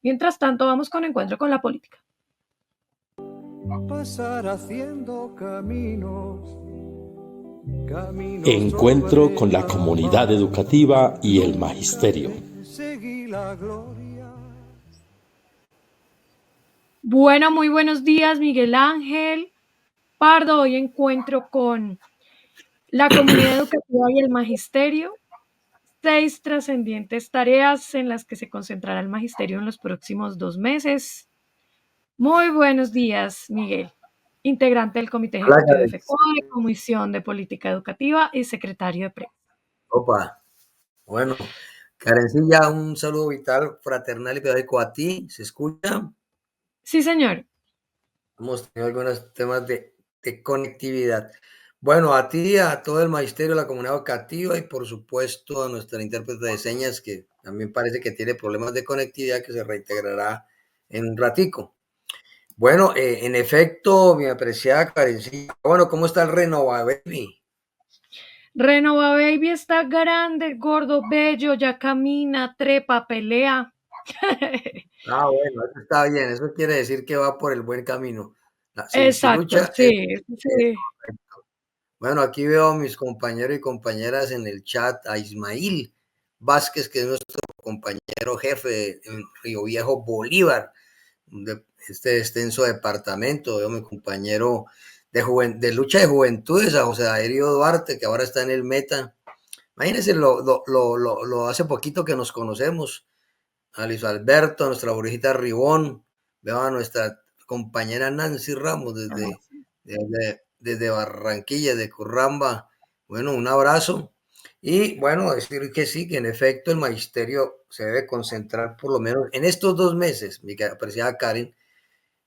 Mientras tanto, vamos con Encuentro con la Política. Pasar haciendo caminos, Encuentro con la comunidad educativa y el magisterio. seguí la gloria. Bueno, muy buenos días, Miguel Ángel Pardo. Hoy encuentro con la comunidad educativa y el magisterio. 6 trascendientes tareas en las que se concentrará el magisterio en los próximos 2 meses. Muy buenos días, Miguel, integrante del Comité Hola, Ejecutivo de Karen. FECODE, Comisión de Política Educativa y secretario de prensa. Opa, bueno, Karencilla, un saludo vital, fraternal y pedagógico a ti. ¿Se escucha? Sí, señor. Hemos tenido algunos temas de conectividad. Bueno, a ti, a todo el magisterio, a la comunidad educativa y por supuesto a nuestra intérprete de señas que también parece que tiene problemas de conectividad que se reintegrará en un ratico. Bueno, en efecto, mi apreciada Karencilla. Bueno, ¿cómo está el Renova Baby? Renova Baby está grande, gordo, bello, ya camina, trepa, pelea. Ah, bueno, eso está bien, eso quiere decir que va por el buen camino. Ah, si Exacto, lucha, es sí, sí. correcto. Bueno, aquí veo a mis compañeros y compañeras en el chat, a Ismail Vázquez, que es nuestro compañero jefe en Río Viejo, Bolívar, de este extenso departamento. Veo a mi compañero de lucha de juventudes, a José Darío Duarte, que ahora está en el Meta. Imagínense lo hace poquito que nos conocemos a Luis Alberto, a nuestra Brujita Ribón, veo a nuestra compañera Nancy Ramos desde Barranquilla, de Curramba. Bueno, un abrazo. Y bueno, decir que sí, que en efecto el magisterio se debe concentrar por lo menos en estos 2 meses, mi apreciada Karen,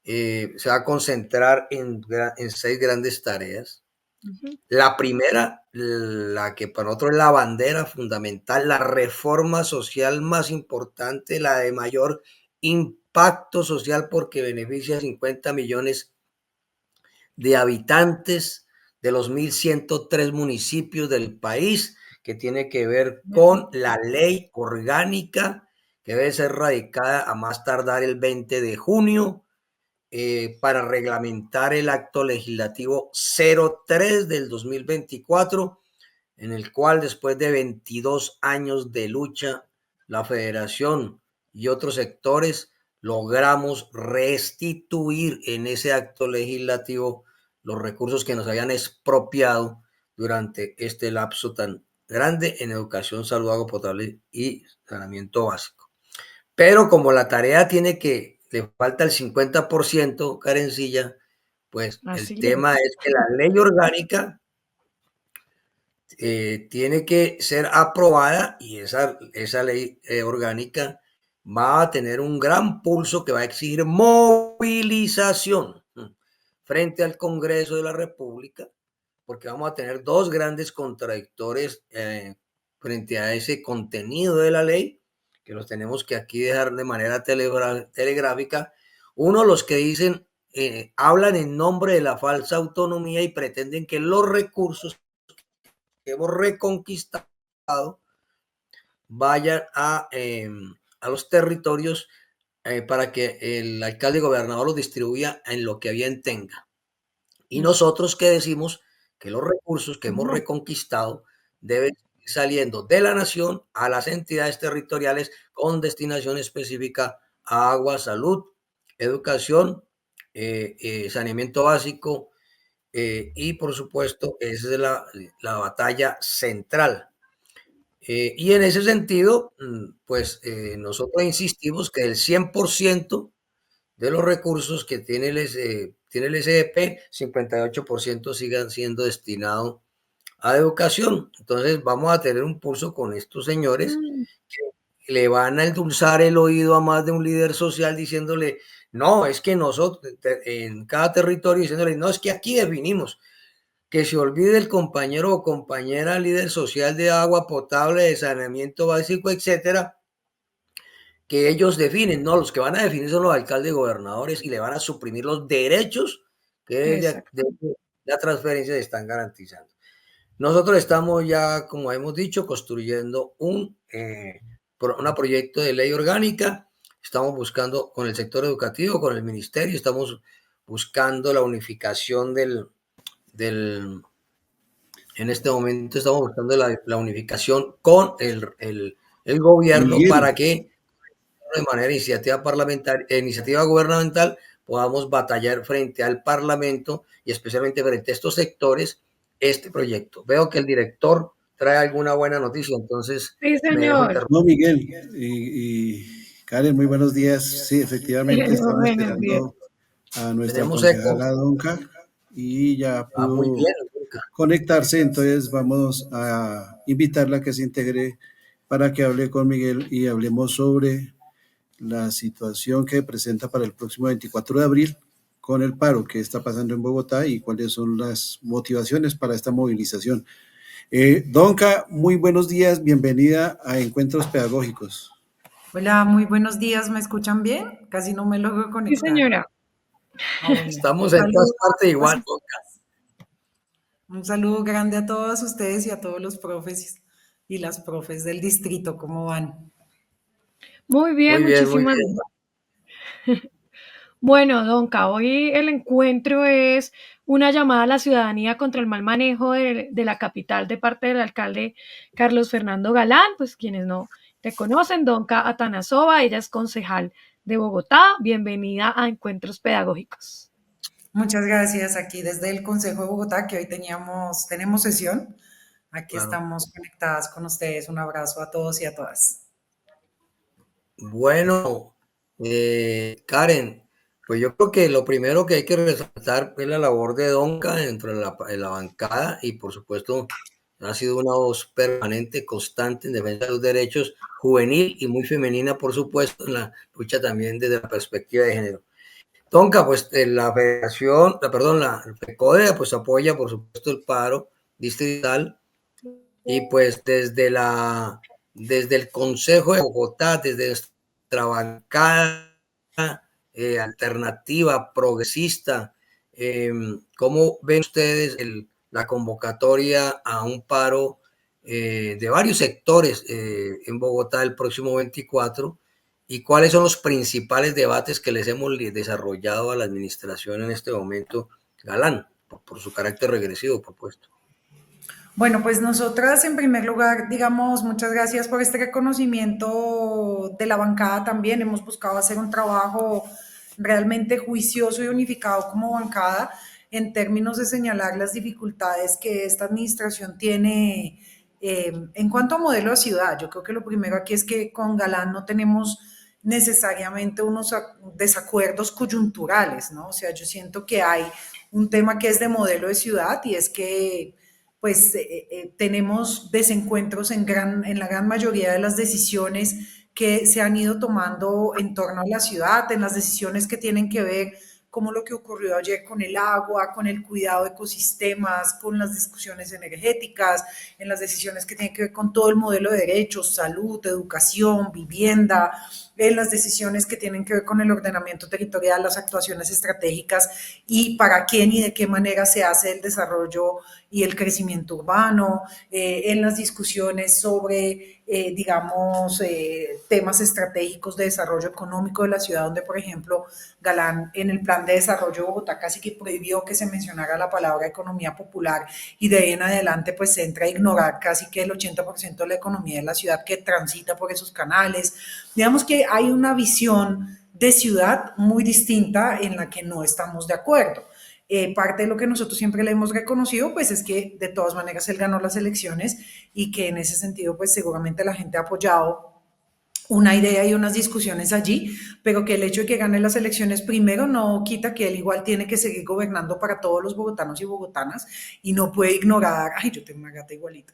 se va a concentrar en 6 grandes tareas. Ujú. La primera, la que para nosotros es la bandera fundamental, la reforma social más importante, la de mayor impacto social porque beneficia a 50 millones de habitantes de los 1.103 municipios del país, que tiene que ver con la ley orgánica que debe ser radicada a más tardar el 20 de junio para reglamentar el acto legislativo 03 del 2024, en el cual después de 22 años de lucha, la federación y otros sectores logramos restituir en ese acto legislativo los recursos que nos habían expropiado durante este lapso tan grande en educación, salud, agua potable y saneamiento básico. Pero como la tarea le falta el 50%, Karencilla, pues el Así es. tema es que la ley orgánica tiene que ser aprobada y esa ley orgánica va a tener un gran pulso que va a exigir movilización frente al Congreso de la República, porque vamos a tener dos grandes contradictores frente a ese contenido de la ley, que los tenemos que aquí dejar de manera telegráfica. Uno, los que dicen, hablan en nombre de la falsa autonomía y pretenden que los recursos que hemos reconquistado vayan a los territorios para que el alcalde y gobernador los distribuya en lo que bien tenga. Y nosotros que decimos que los recursos que hemos No. reconquistado deben ir saliendo de la nación a las entidades territoriales con destinación específica a agua, salud, educación, saneamiento básico, y por supuesto esa es la batalla central. Y en ese sentido, pues nosotros insistimos que el 100% de los recursos que tiene el SDP, 58% sigan siendo destinados a educación. Entonces vamos a tener un pulso con estos señores Mm. que le van a endulzar el oído a más de un líder social diciéndole, no, es que nosotros en cada territorio diciéndole, no, es que aquí definimos que se olvide el compañero o compañera líder social de agua potable, de saneamiento básico, etcétera, que ellos definen, no, los que van a definir son los alcaldes y gobernadores y le van a suprimir los derechos que desde Exacto. la transferencia se están garantizando. Nosotros estamos ya, como hemos dicho, construyendo un proyecto de ley orgánica. estamos buscando con el sector educativo, con el ministerio, estamos buscando la unificación en este momento estamos buscando la unificación con el gobierno Miguel, para que de manera iniciativa parlamentaria, iniciativa gubernamental, podamos batallar frente al Parlamento y especialmente frente a estos sectores este proyecto. Veo que el director trae alguna buena noticia, entonces Sí, me dejo señor. no, Miguel y Karen, muy buenos días. Sí, efectivamente estaba Buenos días. esperando a nuestra Tenemos concejala eco. Donca y ya Muy pudo bien. conectarse, entonces vamos a invitarla a que se integre para que hable con Miguel y hablemos sobre la situación que presenta para el próximo 24 de abril con el paro que está pasando en Bogotá y cuáles son las motivaciones para esta movilización. Donca, muy buenos días, bienvenida a Encuentros Pedagógicos. Hola, muy buenos días, ¿me escuchan bien? Casi no me logro Sí, conectar. señora. Bueno, Estamos en todas partes igual. un saludo grande a todos ustedes y a todos los profes y las profes del distrito, ¿cómo van? Muy bien, Muy bien, muy muchísimas bien. gracias. Bueno, Donca, hoy el encuentro es una llamada a la ciudadanía contra el mal manejo de la capital de parte del alcalde Carlos Fernando Galán. Pues quienes no te conocen, Donca Atanasova, ella es concejal de Bogotá. Bienvenida a Encuentros Pedagógicos. Muchas gracias aquí desde el Consejo de Bogotá, que hoy tenemos sesión. Aquí Claro. estamos conectadas con ustedes. Un abrazo a todos y a todas. Bueno, Karen, pues yo creo que lo primero que hay que resaltar es la labor de Donca dentro de la bancada y por supuesto ha sido una voz permanente, constante en defensa de los derechos, juvenil y muy femenina, por supuesto, en la lucha también desde la perspectiva de género. Donca, pues la federación, perdón, la FECODE, pues apoya por supuesto el paro distrital y pues desde el Consejo de Bogotá, desde nuestra bancada alternativa, progresista, ¿cómo ven ustedes la convocatoria a un paro de varios sectores en Bogotá el próximo 24? ¿Y cuáles son los principales debates que les hemos desarrollado a la administración en este momento, Galán, por su carácter regresivo propuesto? Bueno, pues nosotras en primer lugar, digamos, muchas gracias por este reconocimiento de la bancada también. Hemos buscado hacer un trabajo realmente juicioso y unificado como bancada en términos de señalar las dificultades que esta administración tiene en cuanto a modelo de ciudad. Yo creo que lo primero aquí es que con Galán no tenemos necesariamente unos desacuerdos coyunturales, ¿no? O sea, yo siento que hay un tema que es de modelo de ciudad y es que pues tenemos desencuentros en la gran mayoría de las decisiones que se han ido tomando en torno a la ciudad, en las decisiones que tienen que ver como lo que ocurrió ayer con el agua, con el cuidado de ecosistemas, con las discusiones energéticas, en las decisiones que tienen que ver con todo el modelo de derechos, salud, educación, vivienda, en las decisiones que tienen que ver con el ordenamiento territorial, las actuaciones estratégicas y para quién y de qué manera se hace el desarrollo y el crecimiento urbano, en las discusiones sobre, digamos, temas estratégicos de desarrollo económico de la ciudad, donde, por ejemplo, Galán en el plan de desarrollo de Bogotá casi que prohibió que se mencionara la palabra economía popular y de ahí en adelante pues se entra a ignorar casi que el 80% de la economía de la ciudad que transita por esos canales. Digamos que hay una visión de ciudad muy distinta en la que no estamos de acuerdo. Parte de lo que nosotros siempre le hemos reconocido, pues es que de todas maneras él ganó las elecciones y que en ese sentido, pues seguramente la gente ha apoyado una idea y unas discusiones allí, pero que el hecho de que gane las elecciones primero no quita que él igual tiene que seguir gobernando para todos los bogotanos y bogotanas y no puede ignorar, ay, yo tengo una gata igualito,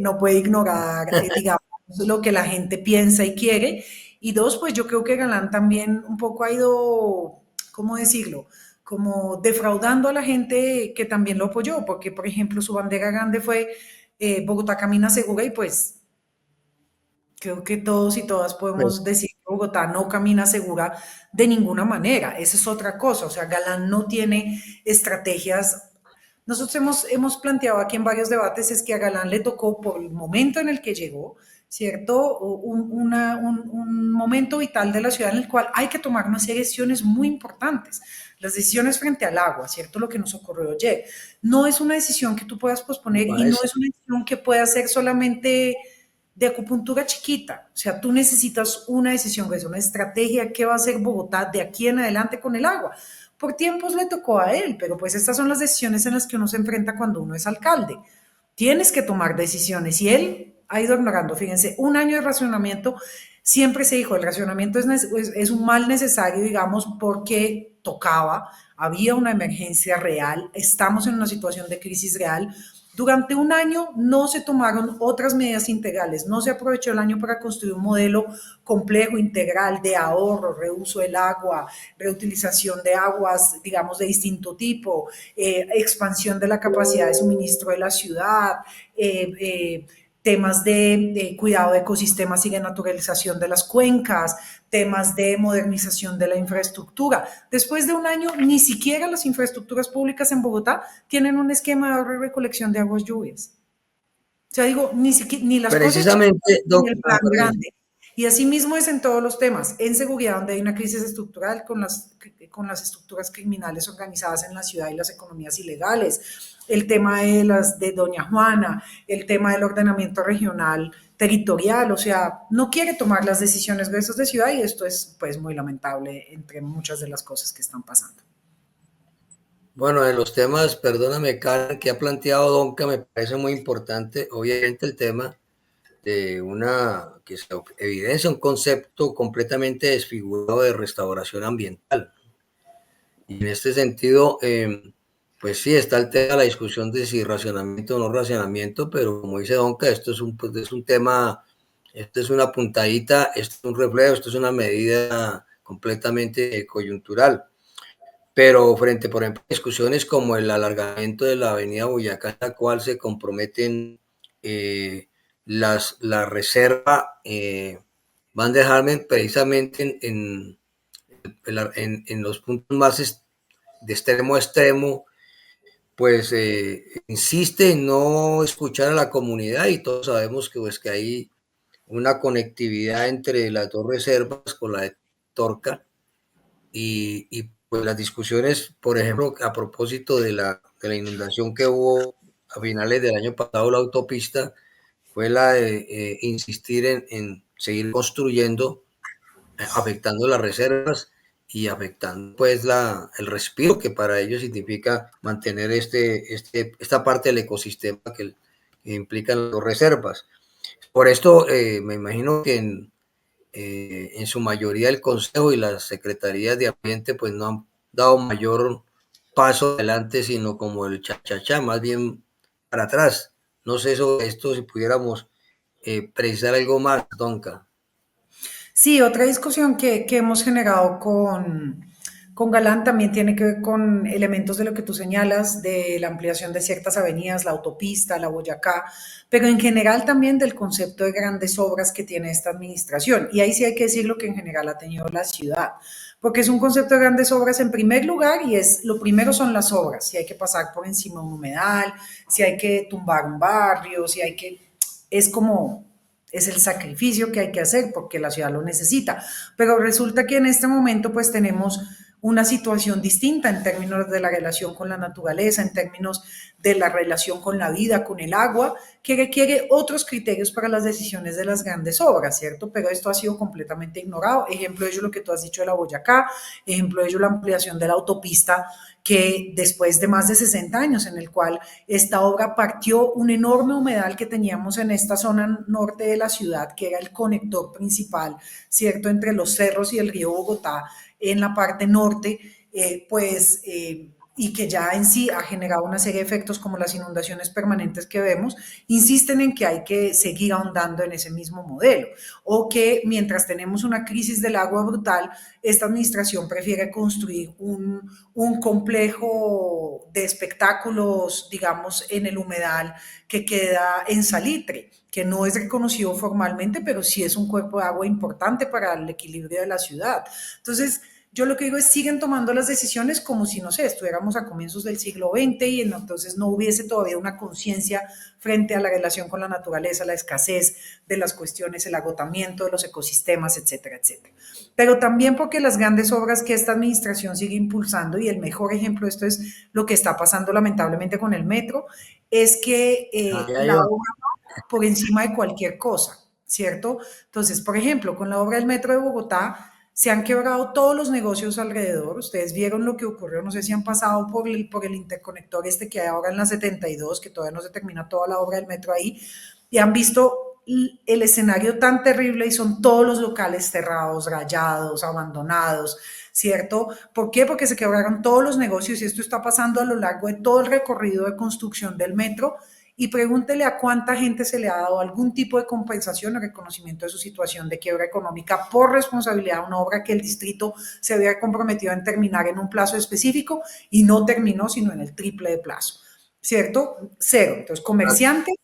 no puede ignorar, digamos, lo que la gente piensa y quiere. Y dos, pues yo creo que Galán también un poco ha ido, ¿cómo decirlo? Como defraudando a la gente que también lo apoyó, porque por ejemplo su bandera grande fue Bogotá camina segura y pues creo que todos y todas podemos decir que Bogotá no camina segura de ninguna manera. Esa es otra cosa. O sea, Galán no tiene estrategias. Nosotros hemos planteado aquí en varios debates es que a Galán le tocó por el momento en el que llegó ¿cierto? Un momento vital de la ciudad en el cual hay que tomar una serie de decisiones muy importantes. Las decisiones frente al agua, ¿cierto? Lo que nos ocurrió ayer. No es una decisión que tú puedas posponer y no es una decisión que pueda ser solamente de acupuntura chiquita. O sea, tú necesitas una decisión, es una estrategia que va a hacer Bogotá de aquí en adelante con el agua. Por tiempos le tocó a él, pero pues estas son las decisiones en las que uno se enfrenta cuando uno es alcalde. Tienes que tomar decisiones y él ha ido ignorando. Fíjense, un año de racionamiento, siempre se dijo, el racionamiento es un mal necesario, digamos, porque tocaba, había una emergencia real, estamos en una situación de crisis real. Durante un año no se tomaron otras medidas integrales, no se aprovechó el año para construir un modelo complejo, integral, de ahorro, reuso del agua, reutilización de aguas, digamos, de distinto tipo, expansión de la capacidad de suministro de la ciudad, temas de cuidado de ecosistemas y de naturalización de las cuencas, temas de modernización de la infraestructura. Después de un año, ni siquiera las infraestructuras públicas en Bogotá tienen un esquema de ahorro y recolección de aguas lluvias. O sea, digo, ni las precisamente, cosas ni el plan grande. Y así mismo es en todos los temas. En seguridad, donde hay una crisis estructural con las estructuras criminales organizadas en la ciudad y las economías ilegales, el tema de Doña Juana, el tema del ordenamiento regional territorial, o sea, no quiere tomar las decisiones versus de ciudad y esto es pues muy lamentable entre muchas de las cosas que están pasando. Bueno, de los temas, perdóname, Karen, que ha planteado Donca, me parece muy importante, obviamente el tema de que se evidencia un concepto completamente desfigurado de restauración ambiental. Y en este sentido, pues sí, está el tema de la discusión de si racionamiento o no racionamiento, pero como dice Donca, esto es un tema, esto es una puntadita, esto es un reflejo, esto es una medida completamente coyuntural. Pero frente, por ejemplo, a discusiones como el alargamiento de la avenida Boyacá, en la cual se comprometen la reserva, Van der Harmen precisamente en los puntos más de extremo a extremo, pues insiste en no escuchar a la comunidad y todos sabemos que, pues, que hay una conectividad entre las dos reservas con la de Torca y pues las discusiones, por ejemplo, a propósito de la inundación que hubo a finales del año pasado, la autopista, fue la de insistir en seguir construyendo, afectando las reservas y afectando pues el respiro que para ellos significa mantener esta parte del ecosistema que implican las reservas. Por esto me imagino que en su mayoría el Consejo y las Secretarías de Ambiente pues no han dado mayor paso adelante, sino como el cha-cha-cha, más bien para atrás. No sé sobre esto si pudiéramos precisar algo más, Donca. Sí, otra discusión que hemos generado con Galán también tiene que ver con elementos de lo que tú señalas, de la ampliación de ciertas avenidas, la autopista, la Boyacá, pero en general también del concepto de grandes obras que tiene esta administración. Y ahí sí hay que decir lo que en general ha tenido la ciudad, porque es un concepto de grandes obras en primer lugar y lo primero son las obras, si hay que pasar por encima de un humedal, si hay que tumbar un barrio, es el sacrificio que hay que hacer porque la ciudad lo necesita. Pero resulta que en este momento pues tenemos una situación distinta en términos de la relación con la naturaleza, en términos de la relación con la vida, con el agua, que requiere otros criterios para las decisiones de las grandes obras, ¿cierto? Pero esto ha sido completamente ignorado. Ejemplo de ello lo que tú has dicho de la Boyacá, ejemplo de ello la ampliación de la autopista, que después de más de 60 años en el cual esta obra partió un enorme humedal que teníamos en esta zona norte de la ciudad, que era el conector principal, ¿cierto?, entre los cerros y el río Bogotá en la parte norte, y que ya en sí ha generado una serie de efectos como las inundaciones permanentes que vemos, insisten en que hay que seguir ahondando en ese mismo modelo, o que mientras tenemos una crisis del agua brutal, esta administración prefiere construir un complejo de espectáculos, digamos, en el humedal que queda en Salitre, que no es reconocido formalmente, pero sí es un cuerpo de agua importante para el equilibrio de la ciudad. Entonces, Yo lo que digo es, siguen tomando las decisiones como si, no sé, estuviéramos a comienzos del siglo XX y entonces no hubiese todavía una conciencia frente a la relación con la naturaleza, la escasez de las cuestiones, el agotamiento de los ecosistemas, etcétera, etcétera. Pero también porque las grandes obras que esta administración sigue impulsando, y el mejor ejemplo de esto es lo que está pasando lamentablemente con el metro, es que Allá la iba. obra va por encima de cualquier cosa, ¿cierto? Entonces, por ejemplo, con la obra del metro de Bogotá, se han quebrado todos los negocios alrededor. Ustedes vieron lo que ocurrió, no sé si han pasado por el interconector este que hay ahora en la 72, que todavía no se termina toda la obra del metro ahí, y han visto el escenario tan terrible y son todos los locales cerrados, rayados, abandonados, ¿cierto? ¿Por qué? Porque se quebraron todos los negocios y esto está pasando a lo largo de todo el recorrido de construcción del metro. Y pregúntele a cuánta gente se le ha dado algún tipo de compensación o reconocimiento de su situación de quiebra económica por responsabilidad de una obra que el distrito se había comprometido en terminar en un plazo específico y no terminó sino en el triple de plazo, ¿cierto? Cero. Entonces, comerciantes,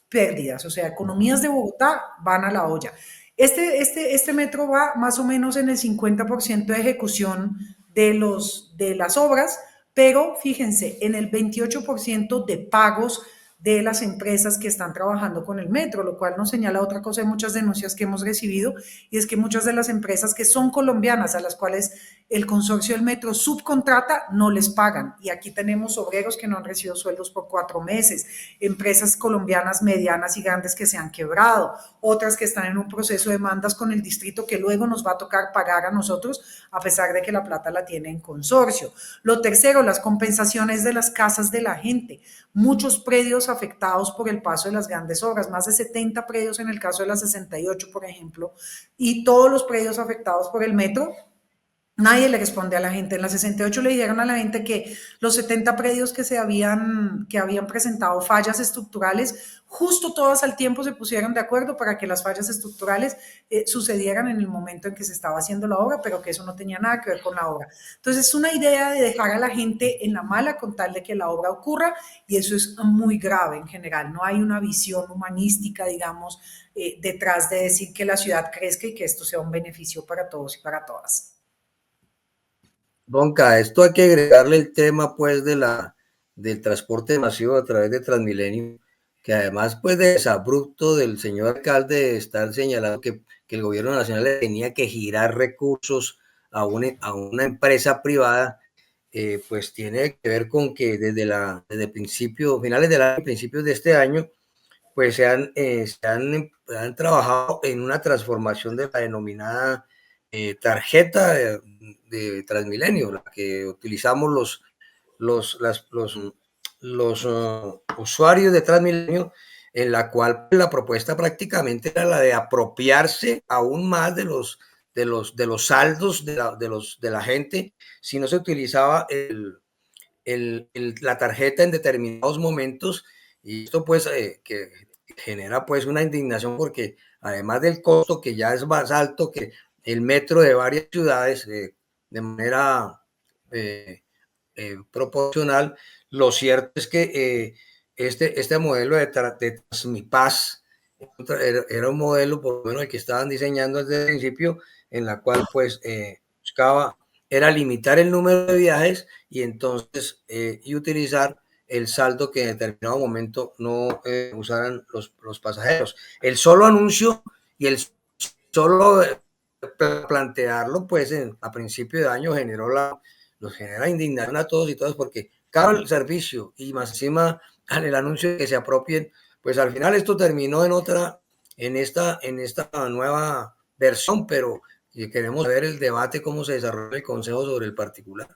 pérdidas, o sea, economías de Bogotá van a la olla. Este metro va más o menos en el 50% de ejecución de las obras, pero fíjense, en el 28% de pagos de las empresas que están trabajando con el metro, lo cual nos señala otra cosa de muchas denuncias que hemos recibido, y es que muchas de las empresas que son colombianas, a las cuales el consorcio del metro subcontrata, no les pagan. Y aquí tenemos obreros que no han recibido sueldos por 4 meses, empresas colombianas medianas y grandes que se han quebrado, otras que están en un proceso de demandas con el distrito que luego nos va a tocar pagar a nosotros, a pesar de que la plata la tiene en consorcio. Lo tercero, las compensaciones de las casas de la gente. Muchos predios afectados por el paso de las grandes obras, más de 70 predios en el caso de la 68, por ejemplo, y todos los predios afectados por el metro. Nadie le responde a la gente. En la 68 le dijeron a la gente que los 70 predios que habían presentado fallas estructurales, justo todas al tiempo se pusieron de acuerdo para que las fallas estructurales sucedieran en el momento en que se estaba haciendo la obra, pero que eso no tenía nada que ver con la obra. Entonces es una idea de dejar a la gente en la mala con tal de que la obra ocurra, y eso es muy grave en general. No hay una visión humanística, digamos, detrás de decir que la ciudad crezca y que esto sea un beneficio para todos y para todas. Donca, esto hay que agregarle el tema pues del transporte masivo a través de Transmilenio, que además pues de desabrupto del señor alcalde de estar señalando que el gobierno nacional le tenía que girar recursos a una empresa privada, pues tiene que ver con que desde finales del año, principios de este año, pues han trabajado en una transformación de la denominada tarjeta de Transmilenio, la que utilizamos los usuarios de Transmilenio, en la cual la propuesta prácticamente era la de apropiarse aún más de los saldos de la gente si no se utilizaba la tarjeta en determinados momentos. Y esto pues que genera pues una indignación, porque además del costo que ya es más alto que el metro de varias ciudades, de manera proporcional, lo cierto es que este modelo de Transmipaz era un modelo, por lo menos el que estaban diseñando desde el principio, en la cual pues buscaba era limitar el número de viajes y entonces y utilizar el saldo que en determinado momento no usaran los pasajeros. El solo anuncio y el solo plantearlo, pues a principio de año nos genera indignación a todos y todas, porque caro el servicio y más encima el anuncio de que se apropien, pues al final esto terminó en esta nueva versión, pero queremos ver el debate, cómo se desarrolla el Consejo sobre el particular.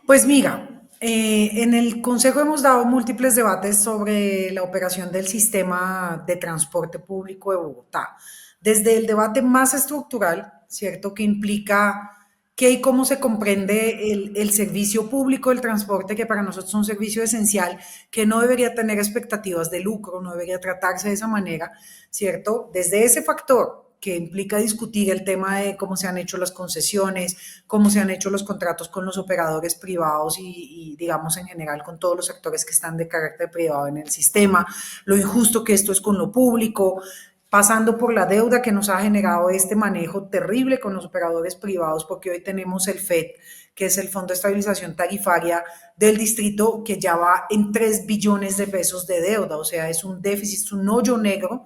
Pues mira, en el Consejo hemos dado múltiples debates sobre la operación del sistema de transporte público de Bogotá. Desde el debate más estructural, ¿cierto? Que implica qué y cómo se comprende el servicio público del transporte, que para nosotros es un servicio esencial, que no debería tener expectativas de lucro, no debería tratarse de esa manera, ¿cierto? Desde ese factor que implica discutir el tema de cómo se han hecho las concesiones, cómo se han hecho los contratos con los operadores privados y digamos en general con todos los actores que están de carácter privado en el sistema, lo injusto que esto es con lo público, pasando por la deuda que nos ha generado este manejo terrible con los operadores privados, porque hoy tenemos el FED, que es el Fondo de Estabilización Tarifaria del distrito, que ya va en 3 billones de pesos de deuda, o sea, es un déficit, es un hoyo negro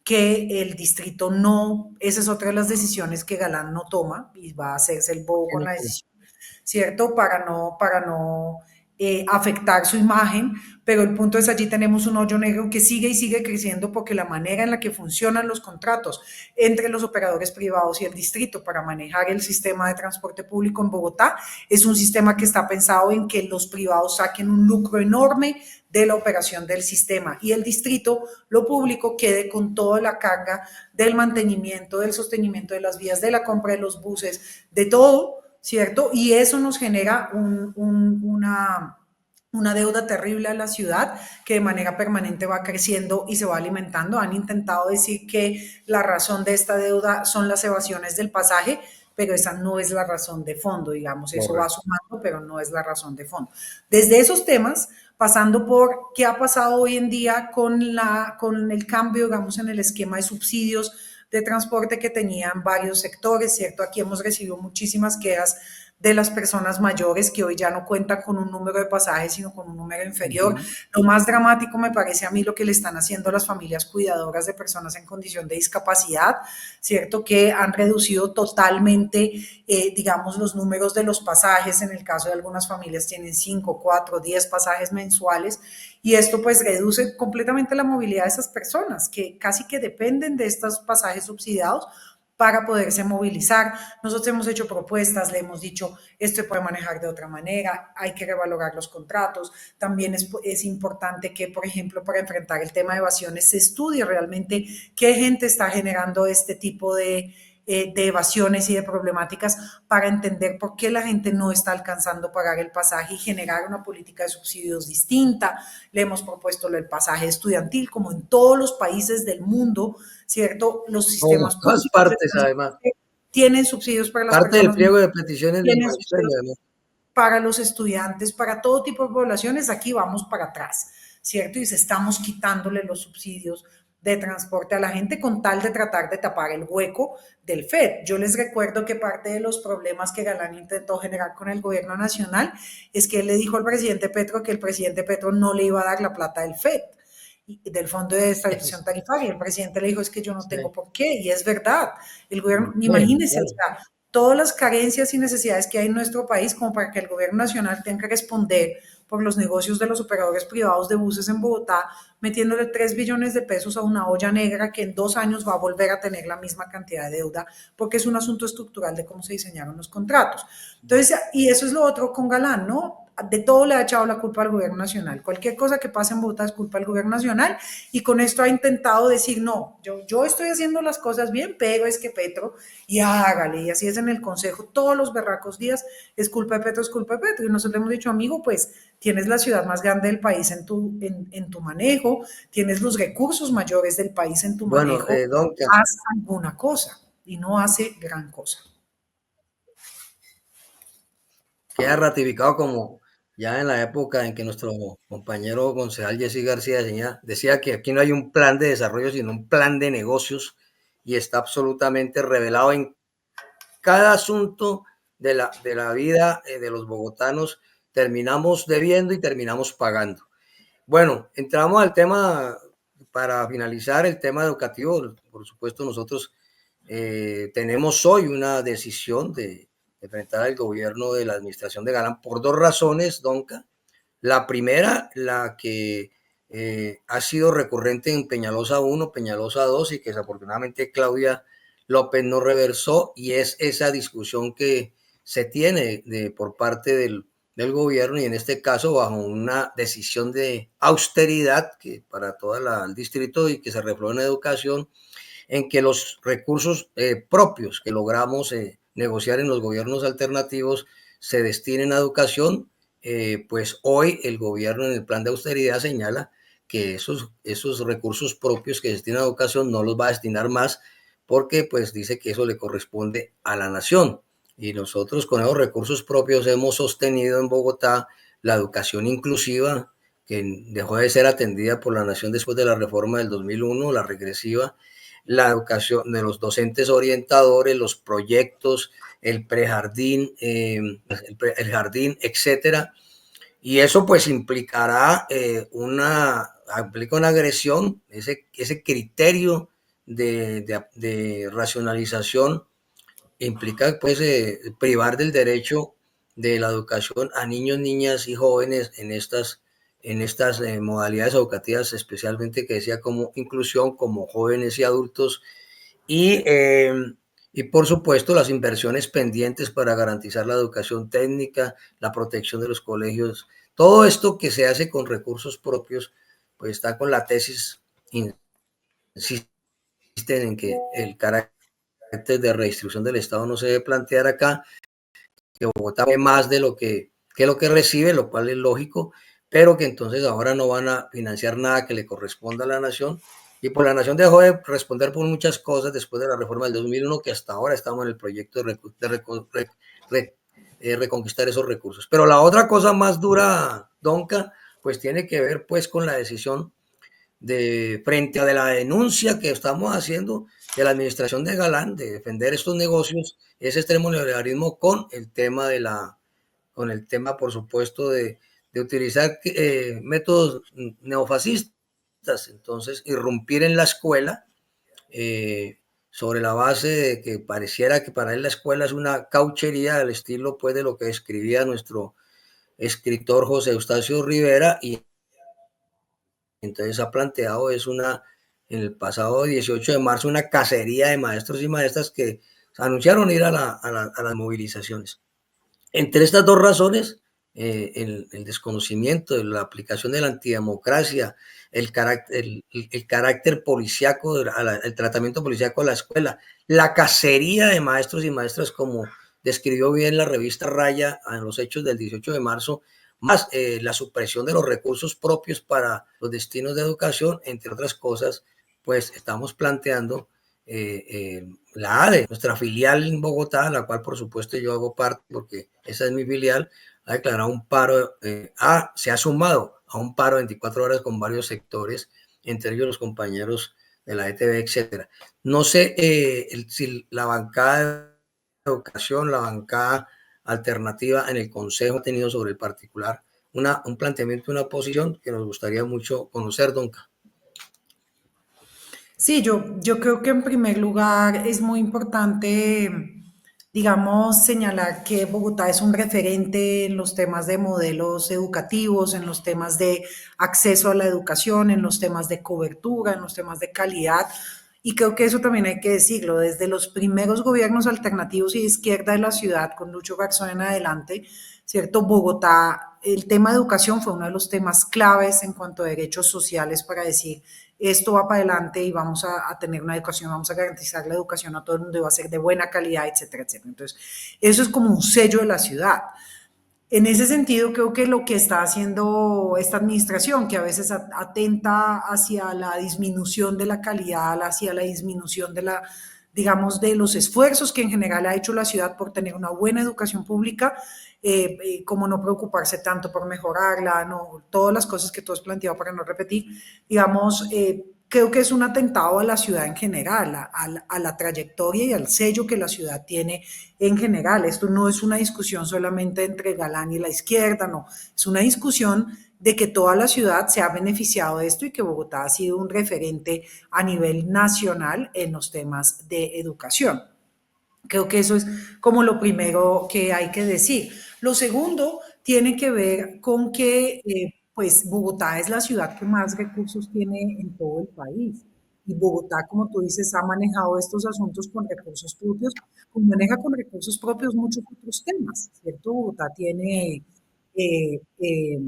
que el distrito no, esa es otra de las decisiones que Galán no toma y va a hacerse el bobo con la decisión, ¿cierto? Para no afectar su imagen, pero el punto es allí tenemos un hoyo negro que sigue y sigue creciendo porque la manera en la que funcionan los contratos entre los operadores privados y el distrito para manejar el sistema de transporte público en Bogotá es un sistema que está pensado en que los privados saquen un lucro enorme de la operación del sistema y el distrito, lo público, quede con toda la carga del mantenimiento, del sostenimiento de las vías, de la compra de los buses, de todo, ¿cierto? Y eso nos genera una deuda terrible a la ciudad que de manera permanente va creciendo y se va alimentando. Han intentado decir que la razón de esta deuda son las evasiones del pasaje, pero esa no es la razón de fondo, digamos, eso va sumando, pero no es la razón de fondo. Desde esos temas, pasando por qué ha pasado hoy en día con el cambio, digamos, en el esquema de subsidios de transporte que tenían varios sectores, ¿cierto? Aquí hemos recibido muchísimas quejas de las personas mayores que hoy ya no cuentan con un número de pasajes, sino con un número inferior. Lo más dramático me parece a mí lo que le están haciendo a las familias cuidadoras de personas en condición de discapacidad, ¿cierto? Que han reducido totalmente, digamos, los números de los pasajes. En el caso de algunas familias tienen 5, 4, 10 pasajes mensuales y esto pues reduce completamente la movilidad de esas personas que casi que dependen de estos pasajes subsidiados para poderse movilizar. Nosotros hemos hecho propuestas, le hemos dicho, esto se puede manejar de otra manera, hay que revalorar los contratos. También es importante que, por ejemplo, para enfrentar el tema de evasiones, se estudie realmente qué gente está generando este tipo de evasiones y de problemáticas para entender por qué la gente no está alcanzando a pagar el pasaje y generar una política de subsidios distinta. Le hemos propuesto el pasaje estudiantil, como en todos los países del mundo, ¿cierto? Los sistemas públicos partes, además. Tienen subsidios para las personas. Parte del pliego de peticiones del magisterio, además. Para los estudiantes, para todo tipo de poblaciones, aquí vamos para atrás, ¿cierto? Y estamos quitándole los subsidios de transporte a la gente con tal de tratar de tapar el hueco del FED. Yo les recuerdo que parte de los problemas que Galán intentó generar con el gobierno nacional es que él le dijo al presidente Petro que el presidente Petro no le iba a dar la plata del FED, del Fondo de Estabilización Tarifaria. El presidente le dijo, es que yo no tengo por qué, y es verdad. El gobierno, imagínense, o sea, todas las carencias y necesidades que hay en nuestro país como para que el gobierno nacional tenga que responder por los negocios de los operadores privados de buses en Bogotá, metiéndole 3 billones de pesos a una olla negra que en 2 años va a volver a tener la misma cantidad de deuda, porque es un asunto estructural de cómo se diseñaron los contratos. Entonces, y eso es lo otro con Galán, ¿no? De todo le ha echado la culpa al gobierno nacional. Cualquier cosa que pase en Bogotá es culpa del gobierno nacional y con esto ha intentado decir, no, yo estoy haciendo las cosas bien, pero es que Petro, y hágale, y así es en el Consejo, todos los berracos días, es culpa de Petro, es culpa de Petro. Y nosotros le hemos dicho, amigo, pues tienes la ciudad más grande del país en tu manejo, tienes los recursos mayores del país en tu manejo, haz alguna cosa, y no hace gran cosa. Queda ratificado como ya en la época en que nuestro compañero concejal Jesse García decía que aquí no hay un plan de desarrollo, sino un plan de negocios, y está absolutamente revelado en cada asunto de la vida de los bogotanos. Terminamos debiendo y terminamos pagando. Bueno, entramos al tema, para finalizar el tema educativo. Por supuesto, nosotros tenemos hoy una decisión de enfrentar al gobierno de la administración de Galán por 2 razones, Donca. La primera, la que ha sido recurrente en Peñalosa 1, Peñalosa 2, y que desafortunadamente Claudia López no reversó, y es esa discusión que se tiene por parte del gobierno, y en este caso bajo una decisión de austeridad que para todo el distrito y que se refleja en educación, en que los recursos propios que logramos negociar en los gobiernos alternativos se destinen a educación. Pues hoy el gobierno en el plan de austeridad señala que esos recursos propios que destinan a educación no los va a destinar más, porque pues dice que eso le corresponde a la nación. Y nosotros con esos recursos propios hemos sostenido en Bogotá la educación inclusiva, que dejó de ser atendida por la nación después de la reforma del 2001, la regresiva. la educación de los docentes orientadores, los proyectos, el prejardín, el jardín, etcétera. Y eso pues implicará implica una agresión, ese criterio de racionalización implica pues privar del derecho de la educación a niños, niñas y jóvenes en estas modalidades educativas, especialmente que decía como inclusión, como jóvenes y adultos, y por supuesto las inversiones pendientes para garantizar la educación técnica, la protección de los colegios, todo esto que se hace con recursos propios, pues está con la tesis, insisten en que el carácter de redistribución del Estado no se debe plantear acá, que Bogotá ve más de lo que recibe, lo cual es lógico, pero que entonces ahora no van a financiar nada que le corresponda a la nación. Y pues la nación dejó de responder por muchas cosas después de la reforma del 2001, que hasta ahora estamos en el proyecto de reconquistar esos recursos. Pero la otra cosa más dura, Donca, pues tiene que ver pues con la decisión frente a la denuncia que estamos haciendo de la administración de Galán de defender estos negocios, ese extremo neoliberalismo con el tema por supuesto, de utilizar métodos neofascistas. Entonces, irrumpir en la escuela sobre la base de que pareciera que para él la escuela es una cauchería del estilo pues de lo que escribía nuestro escritor José Eustacio Rivera, y entonces ha planteado en el pasado 18 de marzo una cacería de maestros y maestras que anunciaron ir a las movilizaciones. Entre estas dos razones, el desconocimiento de la aplicación de la antidemocracia, el carácter policíaco, el tratamiento policíaco de la escuela, la cacería de maestros y maestras, como describió bien la revista Raya en los hechos del 18 de marzo, más la supresión de los recursos propios para los destinos de educación, entre otras cosas, pues estamos planteando la ADE, nuestra filial en Bogotá, la cual por supuesto yo hago parte porque esa es mi filial, ha declarado un paro, se ha sumado a un paro de 24 horas con varios sectores, entre ellos los compañeros de la ETB, etcétera. No sé si la bancada de educación, la bancada alternativa en el Consejo ha tenido sobre el particular un planteamiento, una posición que nos gustaría mucho conocer, Donca. Sí, yo creo que en primer lugar es muy importante, digamos, señalar que Bogotá es un referente en los temas de modelos educativos, en los temas de acceso a la educación, en los temas de cobertura, en los temas de calidad. Y creo que eso también hay que decirlo, desde los primeros gobiernos alternativos y de izquierda de la ciudad, con Lucho Garzón en adelante, ¿cierto? Bogotá, el tema de educación fue uno de los temas claves en cuanto a derechos sociales para decir, esto va para adelante y vamos a tener una educación, vamos a garantizar la educación a todo el mundo y va a ser de buena calidad, etcétera, etcétera. Entonces, eso es como un sello de la ciudad. En ese sentido, creo que lo que está haciendo esta administración, que a veces atenta hacia la disminución de la calidad, hacia la disminución de la, digamos, de los esfuerzos que en general ha hecho la ciudad por tener una buena educación pública, como no preocuparse tanto por mejorarla, no, todas las cosas que tú has planteado para no repetir, digamos, creo que es un atentado a la ciudad en general, a la trayectoria y al sello que la ciudad tiene en general. Esto no es una discusión solamente entre Galán y la izquierda, no, es una discusión de que toda la ciudad se ha beneficiado de esto y que Bogotá ha sido un referente a nivel nacional en los temas de educación. Creo que eso es como lo primero que hay que decir. Lo segundo tiene que ver con que pues Bogotá es la ciudad que más recursos tiene en todo el país. Y Bogotá, como tú dices, ha manejado estos asuntos con recursos propios, como maneja con recursos propios muchos otros temas, ¿cierto? Eh, eh,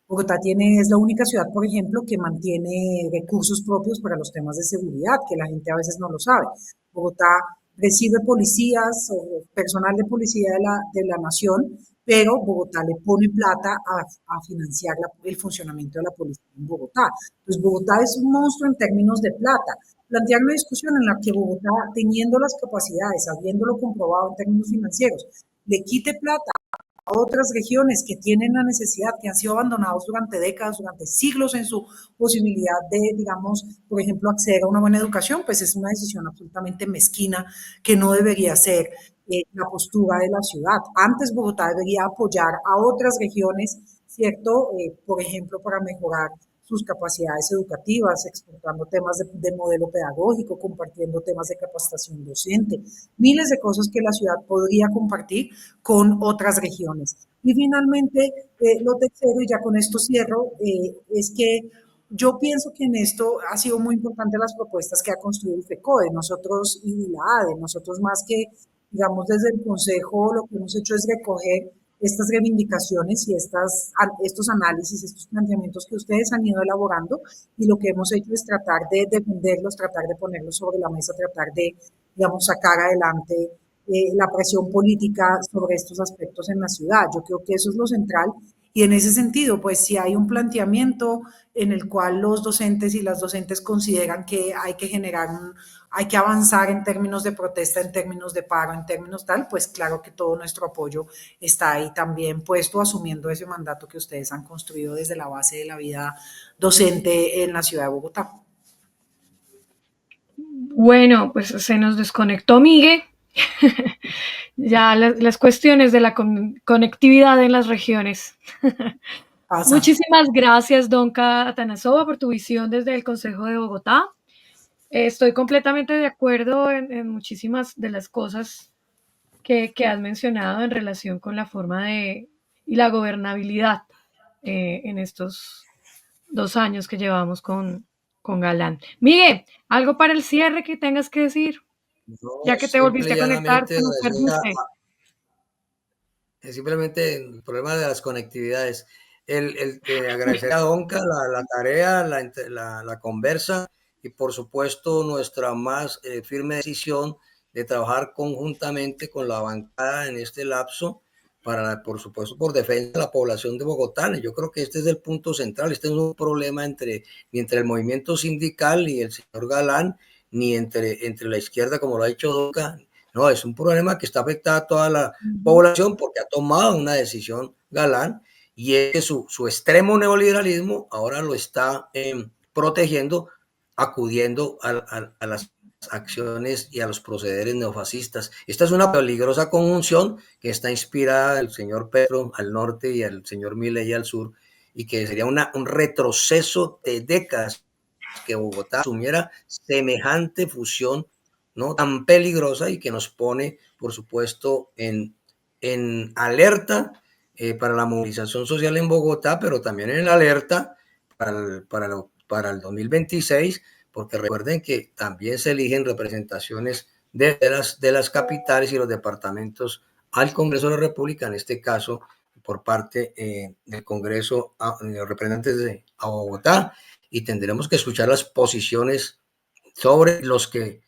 Bogotá es la única ciudad, por ejemplo, que mantiene recursos propios para los temas de seguridad, que la gente a veces no lo sabe. Bogotá recibe policías o personal de policía de la nación, pero Bogotá le pone plata a financiar el funcionamiento de la policía en Bogotá. Entonces, Bogotá es un monstruo en términos de plata. Plantear una discusión en la que Bogotá, teniendo las capacidades, habiéndolo comprobado en términos financieros, le quite plata a otras regiones que tienen la necesidad, que han sido abandonados durante décadas, durante siglos en su posibilidad de, digamos, por ejemplo, acceder a una buena educación, pues es una decisión absolutamente mezquina que no debería ser la postura de la ciudad. Antes Bogotá debería apoyar a otras regiones, ¿cierto? Por ejemplo, para mejorar sus capacidades educativas, exportando temas de modelo pedagógico, compartiendo temas de capacitación docente, miles de cosas que la ciudad podría compartir con otras regiones. Y finalmente, lo tercero, y ya con esto cierro, es que yo pienso que en esto ha sido muy importante las propuestas que ha construido el FECODE, nosotros y la ADE, nosotros más que, digamos, desde el Consejo, lo que hemos hecho es recoger estas reivindicaciones y estos análisis, estos planteamientos que ustedes han ido elaborando y lo que hemos hecho es tratar de defenderlos, tratar de ponerlos sobre la mesa, tratar de, digamos, sacar adelante la presión política sobre estos aspectos en la ciudad. Yo creo que eso es lo central y en ese sentido, pues si hay un planteamiento en el cual los docentes y las docentes consideran que hay que generar hay que avanzar en términos de protesta, en términos de paro, en términos tal, pues claro que todo nuestro apoyo está ahí también puesto, asumiendo ese mandato que ustedes han construido desde la base de la vida docente en la ciudad de Bogotá. Bueno, pues se nos desconectó Migue. Ya las cuestiones de la conectividad en las regiones. Pasa. Muchísimas gracias, Donka Atanasova, por tu visión desde el Consejo de Bogotá. Estoy completamente de acuerdo en muchísimas de las cosas que has mencionado en relación con la forma y la gobernabilidad en estos 2 años que llevamos con Galán. Miguel, ¿algo para el cierre que tengas que decir? No, Ya que te simple volviste y a conectar, llanamente te nos decía, perdiste. simplemente el problema de las conectividades. Agradecer a Donca la tarea, la conversa y por supuesto nuestra más firme decisión de trabajar conjuntamente con la bancada en este lapso para, por supuesto, por defensa de la población de Bogotá. Yo creo que este es el punto central. Este no es un problema ni entre el movimiento sindical y el señor Galán, ni entre la izquierda, como lo ha dicho Donca. No, es un problema que está afectando a toda la población porque ha tomado una decisión Galán y es que su extremo neoliberalismo ahora lo está protegiendo, acudiendo a las acciones y a los procederes neofascistas. Esta es una peligrosa conjunción que está inspirada del señor Petro al norte y al señor Milei al sur y que sería un retroceso de décadas que Bogotá asumiera semejante fusión, ¿no?, tan peligrosa y que nos pone, por supuesto, en alerta para la movilización social en Bogotá, pero también en alerta para el 2026, porque recuerden que también se eligen representaciones de las capitales y los departamentos al Congreso de la República, en este caso por parte del Congreso de los representantes de Bogotá, y tendremos que escuchar las posiciones sobre los que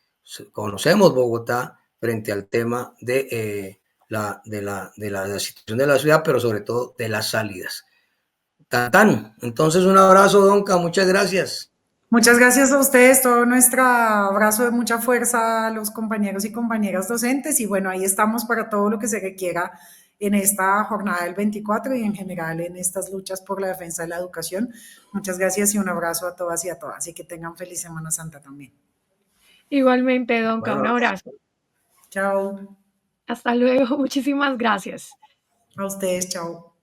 conocemos Bogotá frente al tema de la situación de la ciudad, pero sobre todo de las salidas. Tan. Entonces, un abrazo, Donca, muchas gracias. Muchas gracias a ustedes, todo nuestro abrazo de mucha fuerza a los compañeros y compañeras docentes y bueno, ahí estamos para todo lo que se requiera en esta jornada del 24 y en general en estas luchas por la defensa de la educación. Muchas gracias y un abrazo a todas y a todas y que tengan feliz Semana Santa también. Igualmente, Donka, Bueno, un abrazo. Chao. Hasta luego, muchísimas gracias. A ustedes, chao.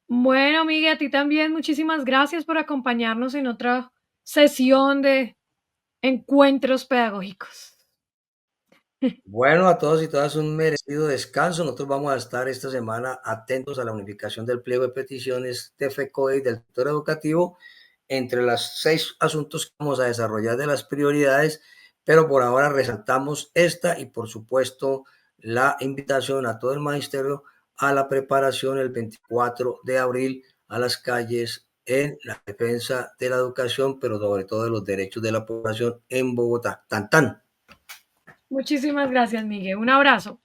Bueno, Miguel, a ti también muchísimas gracias por acompañarnos en otra sesión de encuentros pedagógicos. Bueno, a todos y todas un merecido descanso. Nosotros vamos a estar esta semana atentos a la unificación del pliego de peticiones de FECODE y del sector educativo entre los 6 asuntos que vamos a desarrollar de las prioridades, pero por ahora resaltamos esta y por supuesto la invitación a todo el magisterio a la preparación el 24 de abril a las calles en la defensa de la educación, pero sobre todo de los derechos de la población en Bogotá. Tan. Muchísimas gracias, Miguel. Un abrazo.